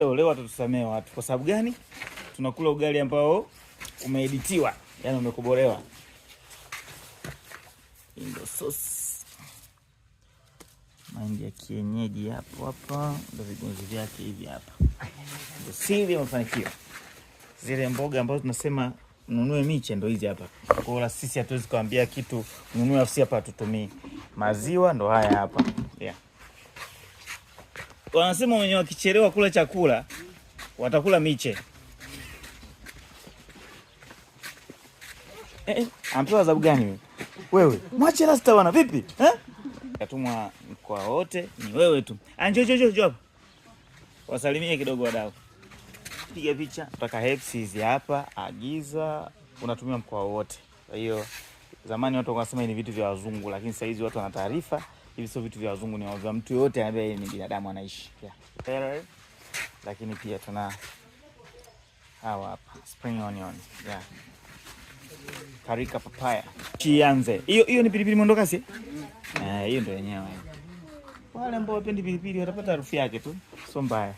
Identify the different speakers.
Speaker 1: Leo watatusamea watu. Kwa sababu gani? Tunakula ugali ambao umeeditiwa, yani umekobolewa. Ndio sauce. Mahindi ya kienyeji hapa, ndio vigunzi vyake hivi hapa. Ndio siri ya mafanikio. Zile mboga ambazo tunasema ununue miche ndio hizi hapa. Kwa hiyo sisi hatuwezi kuambia kitu ununue afisi hapa tutumii. Maziwa ndo haya hapa. Yeah. Wanasema wenye wakichelewa kula chakula watakula miche. Ampewa adhabu gani wewe? Mwache rasta bwana, vipi? Katumwa mkoa wote ni wewe tu. Njoo hapa. Wasalimie kidogo wadau. Piga picha, tutaka helps hizi hapa, agiza, unatumia mkoa wote. Kwa hiyo zamani watu wanasema ni vitu vya wazungu, lakini sasa hizi watu wana taarifa, hivi sio vitu vya wazungu, ni vya mtu yote ambaye ni binadamu anaishi. Yeah. Lakini pia tuna hawa hapa, spring onion. Yeah. Karika papaya. Chianze. Hiyo ni pilipili mwendokasi? Hiyo ndio yenyewe. Wale ambao wapendi pilipili watapata harufu yake tu. Sio mbaya.